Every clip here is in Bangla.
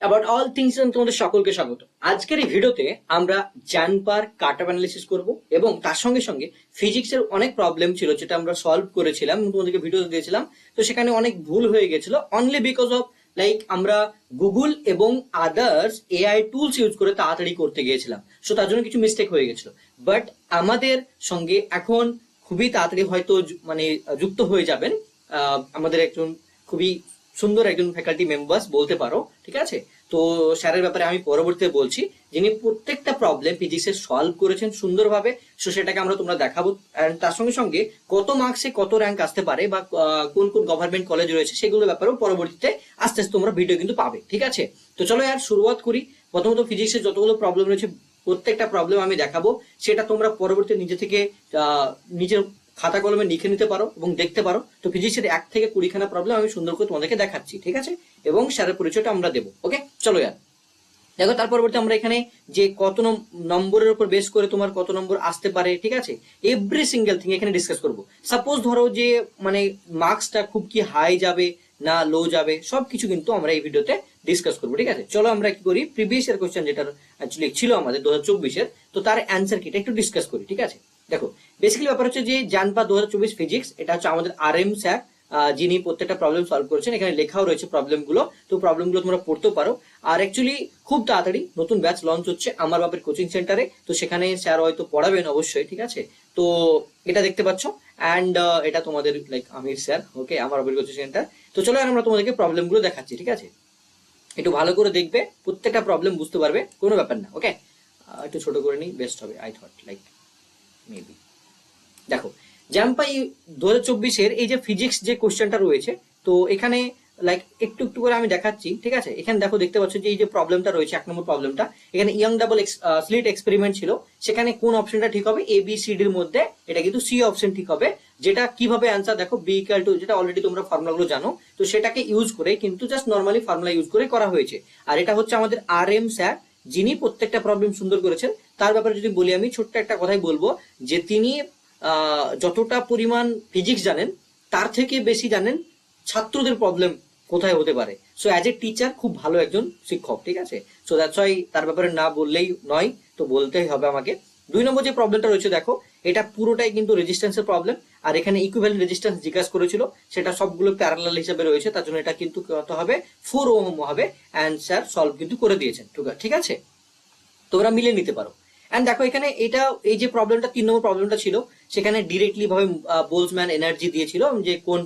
অ্যাবাউট অল থিংস তোমাদের সকলকে স্বাগত। আজকের এই ভিডিওতে আমরা জানপার কাট অফ অ্যানালিসিস করব এবং তার সঙ্গে সঙ্গে ফিজিক্সের অনেক প্রবলেম ছিল যেটা আমরা সলভ করেছিলাম এবং তোমাদেরকে ভিডিও দিয়েছিলাম। তো সেখানে অনেক ভুল হয়ে গেছিল অনলি বিকজ অফ আমরা গুগল এবং আদার্স এআই টুলস ইউজ করে তাড়াতাড়ি করতে গিয়েছিলাম, সো তার জন্য কিছু মিস্টেক হয়ে গেছিল। বাট আমাদের সঙ্গে এখন খুবই তাড়াতাড়ি হয়তো যুক্ত হয়ে যাবেন আমাদের একজন খুবই সুন্দর একজন ফ্যাকাল্টি মেম্বার্স বলতে পারো, ঠিক আছে। তো স্যারের ব্যাপারে আমি পরবর্তীতে বলছি, যিনি প্রত্যেকটা প্রবলেম ফিজিক্সে সলভ করেছেন সুন্দরভাবে। সো সেটাকে আমরা তোমরা দেখাবো, অ্যান্ড তার সঙ্গে সঙ্গে কত মার্কসে কত র্যাঙ্ক আসতে পারে বা কোন কোন গভর্নমেন্ট কলেজ রয়েছে সেগুলোর ব্যাপারেও পরবর্তীতে আস্তে আস্তে তোমরা ভিডিও কিন্তু পাবে, ঠিক আছে। তো চলো আর শুরুয়াত করি। প্রথমত ফিজিক্সের যতগুলো প্রবলেম রয়েছে প্রত্যেকটা প্রবলেম আমি দেখাবো, সেটা তোমরা পরবর্তী নিজে থেকে নিজের খাতা কলমে লিখে নিতে পারো এবং দেখতে পারো। তো ফিজিক্সের 1 থেকে 20খানা প্রবলেম আমি সুন্দর করে তোমাদেরকে দেখাচ্ছি, ঠিক আছে, এবং স্যারের পরিচয়টা আমরা দেবো। ওকে, চলো ইয়ার দেখো। তার পরবর্তী আমরা এখানে যে কত নম্বরের উপর বেস করে তোমার কত নম্বর আসতে পারে, ঠিক আছে, এভরি সিঙ্গেল থিং এখানে ডিসকাস করবো। সাপোজ ধরো যে মার্কসটা খুব কি হাই যাবে না লো যাবে, সবকিছু কিন্তু আমরা এই ভিডিওতে ডিসকাস করবো, ঠিক আছে। চলো আমরা কি করি, প্রিভিয়াস ইয়ার কোশ্চেন যেটা অ্যাকচুয়ালি ছিল আমাদের 2024-এর, তো তার অ্যান্সার কিটা একটু ডিসকাস করি, ঠিক আছে। দেখো বেসিক্যালি ব্যাপার হচ্ছে যে জানপা 2024 ফিজিক্স, এটা হচ্ছে আমাদের RM স্যার, যিনি প্রত্যেকটা প্রবলেম সলভ করেছেন। এখানে লেখাও রয়েছে প্রবলেমগুলো, তো প্রবলেমগুলো তোমরা পড়তেও পারো। আর অ্যাকচুয়ালি খুব তাড়াতাড়ি নতুন ব্যাচ লঞ্চ হচ্ছে আমার বাপের কোচিং সেন্টারে, তো সেখানে স্যার হয়তো পড়াবেন অবশ্যই, ঠিক আছে। তো এটা দেখতে পাচ্ছ, অ্যান্ড এটা তোমাদের আমির স্যার, ওকে, আমার বাপের কোচিং সেন্টার। তো চলো আর আমরা তোমাদেরকে প্রবলেমগুলো দেখাচ্ছি, ঠিক আছে। একটু ভালো করে দেখবে, প্রত্যেকটা প্রবলেম বুঝতে পারবে, কোনো ব্যাপার না। ওকে, একটু ছোট করে নিই, বেস্ট হবে আই থট, মেবি। দেখো জাম্পাই 2024-এর এই যে ফিজিক্স যে কোশ্চেনটা রয়েছে, তো এখানে একটু একটু করে আমি দেখাচ্ছি, ঠিক আছে। এখানে দেখো, দেখতে পাচ্ছ যে এই যে প্রবলেমটা রয়েছে, 1 নম্বর প্রবলেমটা, এখানে ইয়ং ডাবল স্লিট এক্সপেরিমেন্ট ছিল। সেখানে কোন অপশনটা ঠিক হবে, ABCD এর মধ্যে এটা কিন্তু সি অপশন ঠিক হবে। যেটা কিভাবে অ্যান্সার, দেখো B = টু, যেটা অলরেডি তোমরা ফর্মুলাগুলো জানো, তো সেটাকে ইউজ করে কিন্তু জাস্ট নর্মালি ফর্মুলা ইউজ করে করা হয়েছে। আর এটা হচ্ছে আমাদের RM স্যার, যিনি প্রত্যেকটা প্রবলেম সুন্দর করেছেন। তার ব্যাপারে যদি বলি, আমি ছোট্ট একটা কথাই বলবো যে তিনি যতটা পরিমাণ ফিজিক্স জানেন তার থেকে বেশি জানেন ছাত্রদের প্রবলেম কোথায় হতে পারে। সো অ্যাজ এ টিচার খুব ভালো একজন শিক্ষক, ঠিক আছে। সো দ্যাটস ওয়াই তার ব্যাপারে না বললেই নয়, তো বলতেই হবে আমাকে। 2 নম্বর যে প্রবলেমটা রয়েছে, দেখো এটা পুরোটাই কিন্তু রেজিস্ট্যান্সের প্রবলেম। আর এখানে ইকুইভ্যালেন্ট রেজিস্ট্যান্স জিজ্ঞাসা করেছিল, সেটা সবগুলো প্যারালাল হিসেবে রয়েছে, তার জন্য এটা কিন্তু কত হবে, 4 ওহম হবে। অ্যান্সার সলভ কিন্তু করে দিয়েছেন, ঠিক আছে, তোমরা মিলে নিতে পারো। এন্ড দেখো এখানে এটা, এই যে প্রবলেমটা 3 নম্বর প্রবলেমটা ছিল, সেখানে ডিরেক্টলি ভাবে বোলসম্যান এনার্জি দিয়েছিল যে কোন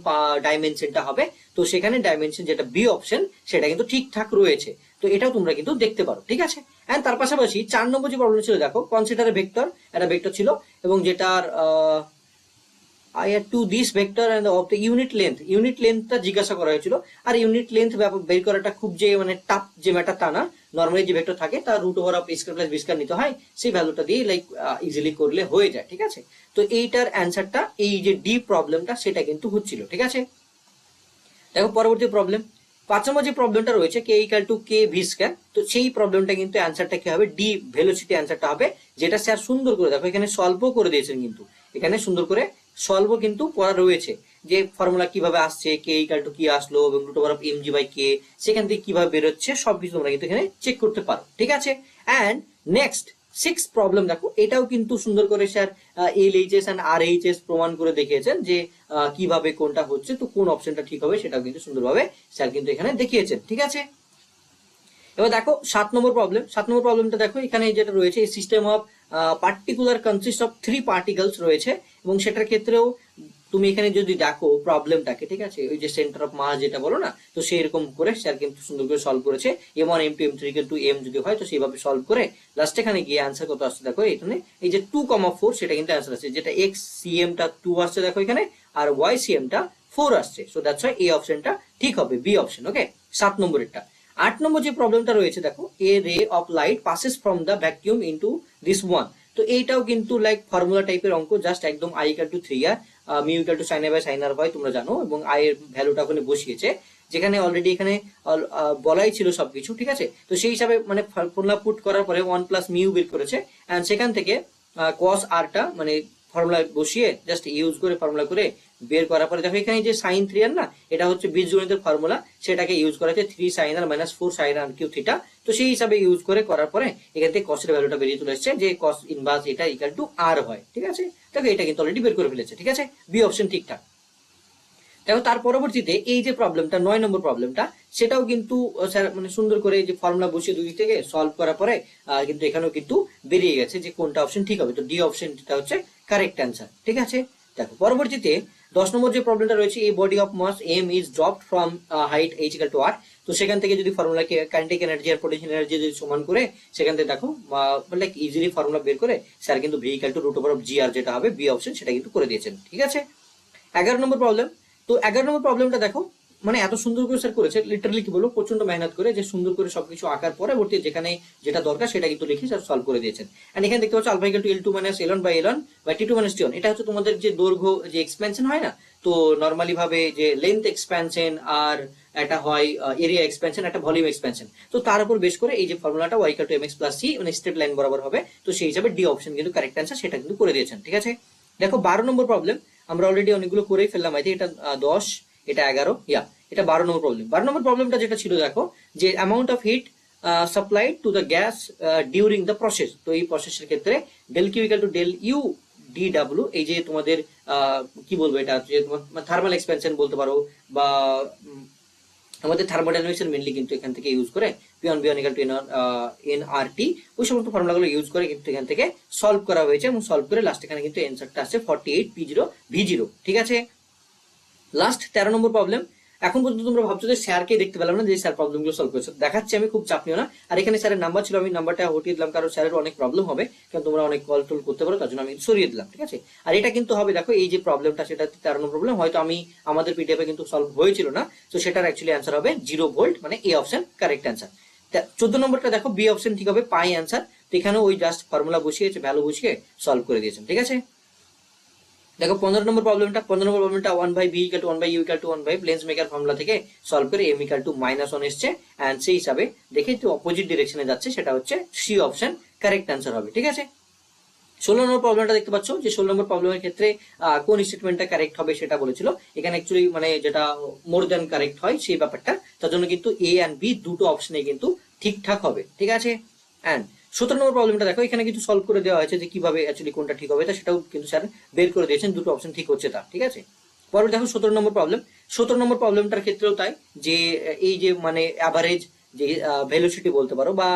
ডাইমেনশনটা হবে। তো সেখানে ডাইমেনশন যেটা B অপশন, সেটা কিন্তু ঠিকঠাক রয়েছে। তো এটাও তোমরা কিন্তু দেখতে পারো, ঠিক আছে। এন্ড তার পাশাপাশি 4 নম্বর যে প্রবলেম ছিল, দেখো কনসিডার ভেক্টর, একটা ভেক্টর ছিল এবং যেটার I had to this vector and of the unit lengthটা জিজ্ঞাসা করা হয়েছিল। আর ইউনিট লেন্থ বের করাটা খুব যে টাফ যে ম্যাটার তা না। নর্মালি যে ভেক্টর থাকে তার root over of square plus B square নিতে হয়, সেই ভ্যালুটা দিয়ে ইজিলি করলে হয়ে যায়, ঠিক আছে। তো এইটার অ্যান্সারটা, এই যে ডি প্রবলেমটা, সেটা কিন্তু হচ্ছিল, ঠিক আছে। দেখো পরবর্তী প্রবলেম 5 নম্বর যে প্রবলেমটা রয়েছে, K=K ভি স্কয়ার, তো সেই প্রবলেমটা কিন্তু অ্যান্সারটা কি হবে, ডি ভেলোসিটি অ্যান্সারটা হবে, যেটা স্যার সুন্দর করে দেখো এখানে সলভও করে দিয়েছেন, কিন্তু এখানে সুন্দর করে সলভও কিন্তু করা রয়েছে, যে ফর্মুলা কিভাবে আসছে, K= কি আসলো এবং রুট ওভার অফ mg/k সেখান থেকে কিভাবে বেরোচ্ছে, সবকিছু তোমরা কিন্তু এখানে চেক করতে পারো, ঠিক আছে। অ্যান্ড নেক্সট 6 প্রবলেম দেখো, এটাও কিন্তু সুন্দর করে স্যার LHS এন্ড RHS প্রমাণ করে দেখিয়েছেন যে কিভাবে কোনটা হচ্ছে, তো কোন অপশনটা ঠিক হবে সেটাও কিন্তু সুন্দরভাবে স্যার কিন্তু এখানে দেখিয়েছেন, ঠিক আছে। এবার দেখো 7 নম্বর প্রবলেম, 7 নম্বর প্রবলেমটা দেখো, এখানে যেটা রয়েছে, system of particular consist of 3 particles রয়েছে, এবং সেটার ক্ষেত্রেও তুমি এখানে যদি দেখো প্রবলেমটাকে, ঠিক আছে, ওই যে সেন্টার অফ মাস যেটা বলো না, তো সেই রকম করে স্যার কিন্তু সুন্দর করে সলভ করেছে। M1 M2 M3 two M যদি হয়, তো সেইভাবে সলভ করে লাস্ট এখানে গিয়ে অ্যান্সার কত আসছে দেখো, এখানে এই যে 2,4 সেটা কিন্তু অ্যান্সার আসছে, যেটা XCM টা 2 আসছে দেখো এখানে, আর YCM টা 4 আসছে। সো দ্যাটস ওয়াই এই অপশনটা ঠিক হবে, B অপশন, ওকে, 7 নম্বরেরটা। 8 নম্বর যে প্রবলেমটা রয়েছে, দেখো a ray of light passes from the vacuum into this one, তো এইটাও কিন্তু ফর্মুলা টাইপের অঙ্ক, জাস্ট একদম I=3 আর μ=sin A by sin R হয়, তোমরা জানো, এবং I এর ভ্যালুটা ওখানে বসিয়েছে, যেখানে অলরেডি এখানে বলাই ছিল সবকিছু, ঠিক আছে। তো সেই হিসাবে ফর্মুলা পুট করার পরে 1 প্লাস মিউ বের করেছে, এন্ড সেখান থেকে cos R টা ফর্মুলা বসিয়ে জাস্ট ইউজ করে ফর্মুলা করে বের করার পরে দেখো এখানে যে সাইন থ্রি আর না, এটা হচ্ছে বীজগণিতের ফর্মুলা, সেটাকে ইউজ করা হচ্ছে 3 sin r - 4 sin r Q theta. তো সেই হিসাবে ইউজ করে করার পরে এখান থেকে কসের ভ্যালুটা বেরিয়ে চলে এসেছে যে কস ইনভার্স এটা ইকুয়াল টু আর হয়। ঠিক আছে, দেখো এটা কিন্তু অলরেডি বের করে ফেলেছে। ঠিক আছে, বি অপশন ঠিকঠাক। দেখো তার পরবর্তীতে এই যে প্রবলেমটা 9 নম্বর প্রবলেমটা, সেটাও কিন্তু স্যার মানে সুন্দর করে যে ফর্মুলা বসিয়ে দুই দিক থেকে সলভ করার পরে কিন্তু এখানেও কিন্তু বেরিয়ে গেছে যে কোনটা অপশন ঠিক হবে। তো ডি অপশনটা হচ্ছে কারেক্ট অ্যান্সার। ঠিক আছে, দেখো পরবর্তীতে 10 নম্বর যে প্রবলেমটা রয়েছে, এই body of mass M is dropped from height H equal to R. তো সেখান থেকে যদি ফর্মুলাকে কাইনেটিক এনার্জি আর পোটেনশিয়াল এনার্জি যদি সমান করে সেখান থেকে দেখো লাইক ইজিলি ফর্মুলা বের করে স্যার কিন্তু V equal to root over of G R যেটা হবে বি অপশন, সেটা কিন্তু করে দিয়েছেন। ঠিক আছে, 11 নম্বর প্রবলেম। তো 11 নম্বর প্রবলেমটা দেখো মানে এত সুন্দর করে স্যার করেছে, লিটারালি কি বলবো, প্রচন্ড মেহনত করে যে সুন্দর করে সবকিছু আঁকার পরবর্তী যেখানে যেটা দরকার সেটা কিন্তু লিখে স্যার সলভ করে দিয়েছেন। এন্ড এখানে দেখতে পাচ্ছ alpha equal to L2 minus L1 by L1 by T2 minus T1, এটা হচ্ছে তোমাদের যে দৈর্ঘ্য যে এক্সপেনশন হয় না, তো নরমালি ভাবে যে লেন্থ এক্সপেনশন আর এটা হয় এরিয়া এক্সপেনশন, একটা ভলিউম এক্সপেনশন। তো তার উপর বেশ করে এই যে ফর্মুলাটা y equal to mx plus c মানে স্ট্রেট লাইন বরাবর হবে। তো সেই হিসাবে ডি অপশন কিন্তু কারেক্ট অ্যান্সার, সেটা কিন্তু করে দিয়েছেন। ঠিক আছে, দেখো 12 নম্বর প্রবলেম আমরা অলরেডি অনেকগুলো করেই ফেললাম। আই থিঙ্ক এটা 10, এটা 11, এটা 12 নম্বর প্রবলেম। 12 নম্বর প্রবলেমটা যেটা ছিল দেখো যে amount of heat supplied to the gas during the process. তো এই প্রসেসের ক্ষেত্রে del Q equal to del U D W, এই যে তোমাদের কি বলবো, এটা যে থার্মাল এক্সপেনশন বলতে পারো বা আমাদের থার্মোডাইনামিক্সের মেনলি কিন্তু এখান থেকে ইউজ করে পিওন বিয়ন ইকুয়াল টু এন আর টি, ওই সমস্ত ফর্মুলাগুলো ইউজ করে কিন্তু এখান থেকে সলভ করা হয়েছে এবং সলভ করে লাস্ট এখানে কিন্তু অ্যান্সারটা আসছে 48 P0 V0। ঠিক আছে, লাস্ট 13 নম্বর প্রবলেম। এখন পর্যন্ত তোমরা ভাবছো যে স্যারকে দেখতে পেলাম না যে স্যার প্রবলেমগুলো সলভ করেছে, দেখাচ্ছি আমি, খুব চাপ নিও না। আর এখানে স্যারের নাম্বার ছিল, আমি নাম্বারটা হটিয়ে দিলাম কারণ স্যারের অনেক প্রবলেম হবে, কারণ তোমরা অনেক কল টল করতে পারো, তার জন্য আমি সরিয়ে দিলাম। ঠিক আছে, আর এটা কিন্তু হবে দেখো এই যে প্রবলেমটা, সেটা 13 নম্বর প্রবলেম, হয়তো আমি আমাদের পিডিএফ এ কিন্তু সলভ হয়েছিল না, তো সেটার অ্যাকচুয়ালি অ্যান্সার হবে 0 ভোল্ট, মানে এ অপশন কারেক্ট অ্যান্সার। 14 নম্বরটা দেখো বি অপশন ঠিক হবে, পাই অ্যান্সার। তো এখানে ওই জাস্ট ফর্মুলা বসিয়েছে, ভ্যালু বসিয়ে সলভ করে দিয়েছেন। ঠিক আছে, দেখো 15 নম্বর প্রবলেমটা 1 by B equal to 1 by U equal to 1 by lens maker formula থেকে সলভ করে এম ইকুয়াল টু -1 এসছে, এন্ড সেই হিসাবে দেখে তো অপোজিট ডিরেকশনে যাচ্ছে, সেটা হচ্ছে সি অপশন কারেক্ট অ্যান্সার হবে। ঠিক আছে, 16 নম্বর প্রবলেমটা দেখতে পাচ্ছ যে 16 নম্বর প্রবলেমের ক্ষেত্রে কোন স্টেটমেন্টটা কারেক্ট হবে সেটা বলেছিল। এখানে অ্যাকচুয়ালি মানে যেটা মোর দ্যান কারেক্ট হয় সেই ব্যাপারটা, তার জন্য কিন্তু এ এন্ড বি দুটো অপশনে কিন্তু ঠিকঠাক হবে। ঠিক আছে, এন্ড 17 নম্বর প্রবলেমটা দেখো এখানে কিন্তু সলভ করে দেওয়া হয়েছে যে কিভাবে অ্যাকচুয়ালি কোনটা ঠিক হবে, তা সেটাও কিন্তু স্যার বের করে দিয়েছেন, দুটো অপশন ঠিক হচ্ছে তা। ঠিক আছে, পরে দেখো 17 নম্বর প্রবলেম। 17 নম্বর প্রবলেমটার ক্ষেত্রেও তাই, যে এই যে মানে অ্যাভারেজ যে ভেলোসিটি বলতে পারো বা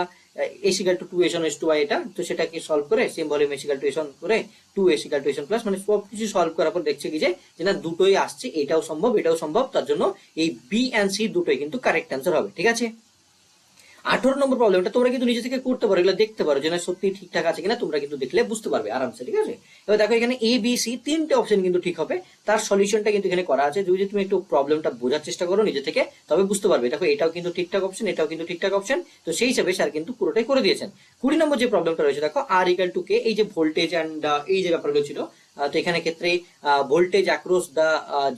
S equal to 2 s to এটা, তো সেটাকে সলভ করে same volume S equal to করে 2 s ইকুয়াল টু প্লাস, মানে সব কিছু সলভ করার পর দেখছে কি যে না দুটোই আসছে, এটাও সম্ভব এটাও সম্ভব, তার জন্য এই বি এন্ড সি দুটোই কিন্তু কারেক্ট অ্যান্সার হবে। ঠিক আছে, 18 নম্বর প্রবলেমটা তোমরা কিন্তু নিজে থেকে করতে পারো, এগুলো দেখতে পারো যে না সত্যি ঠিকঠাক আছে কিনা, তোমরা কিন্তু দেখলে বুঝতে পারবে আরামসে। ঠিক আছে, এবার দেখো এখানে এ বি সি তিনটে অপশন কিন্তু ঠিক হবে, তার সলিউশনটা কিন্তু এখানে করা আছে। যদি তুমি একটু প্রবলেমটা বোঝার চেষ্টা করো নিজে থেকে, তবে বুঝতে পারবে। দেখো এটাও কিন্তু ঠিকঠাক অপশন, এটাও কিন্তু ঠিকঠাক অপশন, তো সেই হিসাবে স্যার কিন্তু পুরোটাই করে দিয়েছেন। 20 নম্বর যে প্রবলেমটা রয়েছে দেখো আর ইকুয়াল টু কে, এই যে ভোল্টেজ এন্ড এই যে ব্যাপারগুলো ছিল, তো এখানে ক্ষেত্রে voltage across the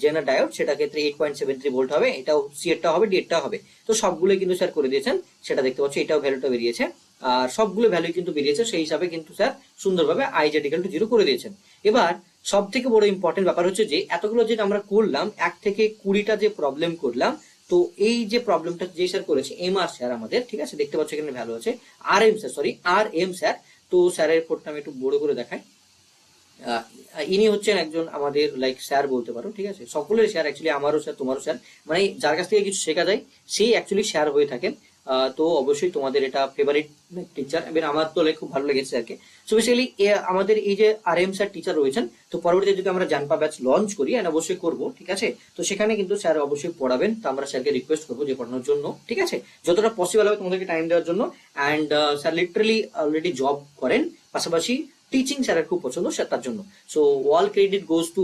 zener diode, সেটা ক্ষেত্রে 8.73 ভোল্ট হবে, এটাও সি এরটা হবে ডি এরটা হবে। তো সবগুলো কিন্তু স্যার করে দিয়েছেন, সেটা দেখতে পাচ্ছ, এটাও ভ্যালুটা বেরিয়েছে আর সবগুলো ভ্যালু কিন্তু বেরিয়েছে, সেই হিসাবে কিন্তু স্যার সুন্দরভাবে আই জেড ইকুয়াল টু 0 করে দিয়েছেন। এবার সব থেকে বড় ইম্পর্টেন্ট ব্যাপার হচ্ছে যে এতগুলো যে আমরা করলাম 1 থেকে 20টা যে প্রবলেম করলাম, তো এই যে প্রবলেমটা যে স্যার করেছে এম আর স্যার আমাদের, ঠিক আছে, দেখতে পাচ্ছ এখানে ভ্যালু আছে R M sir, sorry R M sir. তো স্যারের কোডটা আমি একটু বড় করে দেখাই। ইনি হচ্ছেন একজন আমাদের লাইক স্যার বলতে পারো। ঠিক আছে, সকলের স্যার, অ্যাকচুয়ালি আমারও স্যার তোমারও স্যার, মানে যার কাছ থেকে কিছু শেখা যায় সেই অ্যাকচুয়ালি স্যার হয়ে থাকেন। তো অবশ্যই তোমাদের এটা ফেভারিট টিচার, এবং আমার তো খুব ভালো লেগেছে স্যারকে। সো বেসিক্যালি আমাদের এই যে আর এম স্যার টিচার রয়েছেন, তো পরবর্তীতে যদি আমরা জানপা ব্যাচ লঞ্চ করি, অবশ্যই করবো। ঠিক আছে, তো সেখানে কিন্তু স্যার অবশ্যই পড়াবেন, তো আমরা স্যারকে রিকোয়েস্ট করবো যে পড়ানোর জন্য। ঠিক আছে, যতটা পসিবল হবে তোমাদেরকে টাইম দেওয়ার জন্য। And sir literally already job করেন, পাশাপাশি টিচিং স্যারের খুব পছন্দ স্যার, তার জন্য। So all credit goes to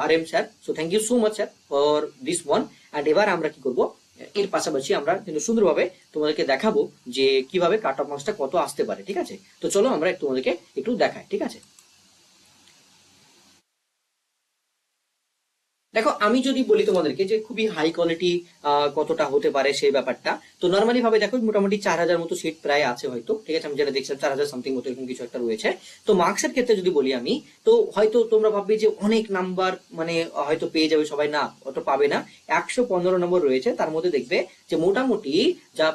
R M sir. So thank you so much sir for this one. And এবার আমরা কি করবো, এর পাশাপাশি আমরা কিন্তু সুন্দরভাবে তোমাদেরকে দেখাবো যে কিভাবে কাট অফ মার্কসটা কত আসতে পারে। ঠিক আছে, তো চলো আমরা তোমাদেরকে একটু দেখাই। ঠিক আছে। দেখো আমি যদি বলি তোমাদেরকে যে খুবই হাই কোয়ালিটি কতটা হতে পারে সেই ব্যাপারটা, তো নর্মালি ভাবে দেখো মোটামুটি 4,000 মতো সিট প্রায় আছে হয়তো, ঠিক আছে, আমি যেটা দেখছিলাম 4,000 সামথিং মতো এরকম কিছু একটা রয়েছে। তো মার্কসের ক্ষেত্রে যদি বলি আমি, তো হয়তো তোমরা ভাববে যে অনেক নাম্বার মানে হয়তো পেয়ে যাবে সবাই, না অত পাবে না। 115 নম্বর রয়েছে, তার মধ্যে দেখবে যে মোটামুটি যা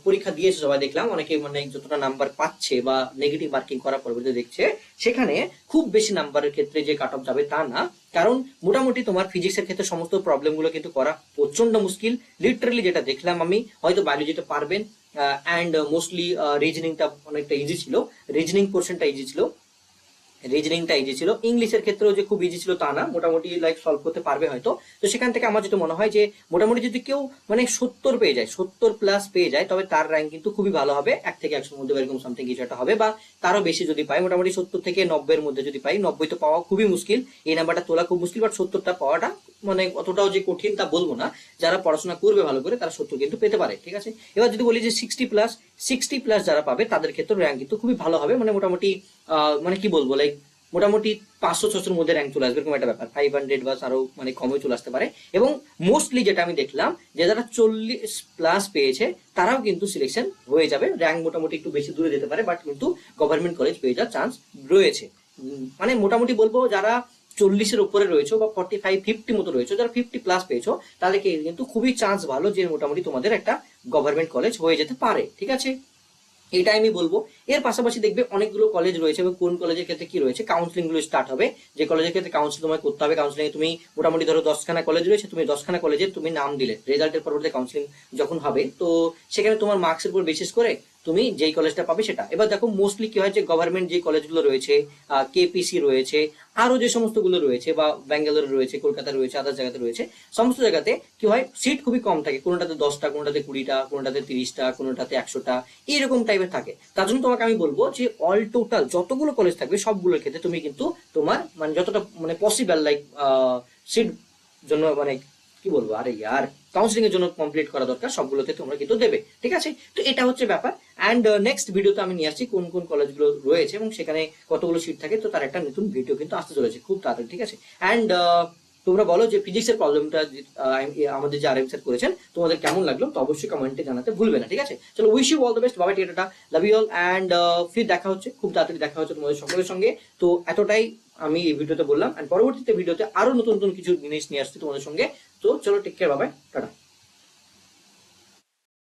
পরীক্ষা দিয়েছে সবাই দেখলাম, অনেকে মানে যতটা নাম্বার পাচ্ছে বা নেগেটিভ মার্কিং করার পরবর্তীতে দেখছে সেখানে খুব বেশি নাম্বারের ক্ষেত্রে যে কাট অফ যাবে তা না। কারণ মোটামুটি তোমার ফিজিক্সের ক্ষেত্রে সমস্ত প্রবলেম গুলো কিন্তু করা প্রচন্ড মুশকিল। লিটারালি যেটা দেখলাম আমি, হয়তো বায়োলজিটা পারবেন, অ্যান্ড মোস্টলি রিজনিংটা অনেকটা ইজি ছিল, রিজনিং পোর্শনটা ইজি ছিল, ইংলিশের ক্ষেত্রেও যে খুব ইজি ছিল তা না, মোটামুটি লাইক সলভ করতে পারবে হয়তো। তো সেখান থেকে আমার যেটা মনে হয় যে মোটামুটি যদি কেউ মানে 70 পেয়ে যায়, 70 প্লাস পেয়ে যায়, তবে তার র্যাঙ্ক কিন্তু খুবই ভালো হবে, 1 থেকে 100 মধ্যে এরকম সামথিং কিছু একটা হবে, বা তারও বেশি যদি পাই, মোটামুটি 70 থেকে 90 এর মধ্যে যদি পাই, 90 তো পাওয়া খুবই মুশকিল, এই নাম্বারটা তোলা খুব মুশকিল, বাট 70টা পাওয়াটা মানে অতটাও যে কঠিন তা বলবো না। যারা পড়াশোনা করবে ভালো করে তারা 70 কিন্তু পেতে পারে, ঠিক আছে। এবার যদি বলি যে 60 প্লাস যারা পাবে তাদের ক্ষেত্রে র্যাঙ্ক কিন্তু খুবই ভালো হবে, মানে মোটামুটি মানে কি বলবো, লাইক মোটামুটি 500-600 মধ্যে র্যাঙ্ক চলে আসবে এরকম একটা ব্যাপার, 500 বা আরো মানে কমে চলে আসতে পারে। এবং মোস্টলি যেটা আমি দেখলাম যে যারা 40 প্লাস পেয়েছে তারাও কিন্তু সিলেকশন হয়ে যাবে, র্যাঙ্ক মোটামুটি একটু বেশি দূরে যেতে পারে, বাট কিন্তু গভর্নমেন্ট কলেজ পেয়ে যাওয়ার চান্স রয়েছে। মানে মোটামুটি বলবো যারা 40-এর উপরে রয়েছে বা 45-50 মতো রয়েছে, যারা 50 প্লাস পেয়েছো তাদেরকে কিন্তু খুবই চান্স ভালো যে মোটামুটি তোমাদের একটা গভর্নমেন্ট কলেজ হয়ে যেতে পারে, ঠিক আছে। এটা আমি বলবো। এর পাশাপাশি দেখবে অনেকগুলো কলেজ রয়েছে, এবং কোন কলেজের ক্ষেত্রে কি রয়েছে, কাউন্সিলিং গুলো স্টার্ট হবে, যে কলেজের ক্ষেত্রে কাউন্সিল তোমায় করতে হবে। কাউন্সিলিং তুমি মোটামুটি ধরো 10খানা কলেজ রয়েছে, তুমি 10খানা কলেজের তুমি নাম দিলে, রেজাল্টের পরবর্তী কাউন্সিলিং যখন হবে, তো সেখানে তোমার মার্কসের উপর বেসিস করে তুমি যেই কলেজটা পাবে সেটা। এবার দেখো মোস্টলি কি হয় যে গভর্নমেন্ট যে কলেজগুলো রয়েছে, কেপিসি রয়েছে, আরো যে সমস্ত গুলো রয়েছে, বা ব্যাঙ্গালোরে রয়েছে, কলকাতা রয়েছে, আদার জায়গাতে রয়েছে, সমস্ত জায়গাতে কি হয় সিট খুবই কম থাকে, কোনোটাতে 10টা, কোনোটাতে 20টা, কোনোটাতে 30টা, কোনোটাতে 100টা, এইরকম টাইপের থাকে। তার জন্য তোমাকে আমি বলবো যে অল টোটাল যতগুলো কলেজ থাকবে সবগুলোর ক্ষেত্রে তুমি কিন্তু তোমার মানে যতটা মানে পসিবল লাইক সিট জন্য মানে কি বলবো আরে ইয়ার কাউন্সিলিং এর জন্য কমপ্লিট করা দরকার, সবগুলোতে তোমরা কিন্তু দেবে, ঠিক আছে। তো এটা হচ্ছে ব্যাপার। অ্যান্ড নেক্সট ভিডিওতে আমি নিয়ে আসছি কোন কোন কলেজগুলো রয়েছে এবং সেখানে কতগুলো সিট থাকে, তো তার একটা নতুন ভিডিও কিন্তু আসতে চলেছে খুব তাড়াতাড়ি, ঠিক আছে। অ্যান্ড তোমরা বলো যে ফিজিক্স এর প্রবলেমটা আমাদের যে আরএম স্যার করেছেন তোমাদের কেমন লাগলো, তো অবশ্যই কমেন্টে জানাতে ভুলবে না, ঠিক আছে। চলো, wish you all the best, বাবা টেটাটা, লাভ ইউ অল, অ্যান্ড ফির দেখা হচ্ছে খুব তাড়াতাড়ি, দেখা হচ্ছে তোমাদের সকলের সঙ্গে। তো এতটাই আমি এই ভিডিওতে বললাম, অ্যান্ড পরবর্তীতে ভিডিওতে আরো নতুন নতুন কিছু জিনিস নিয়ে আসছি তোমাদের সঙ্গে। তো চলো, টেক কেয়ার, বাবাই, টাটা।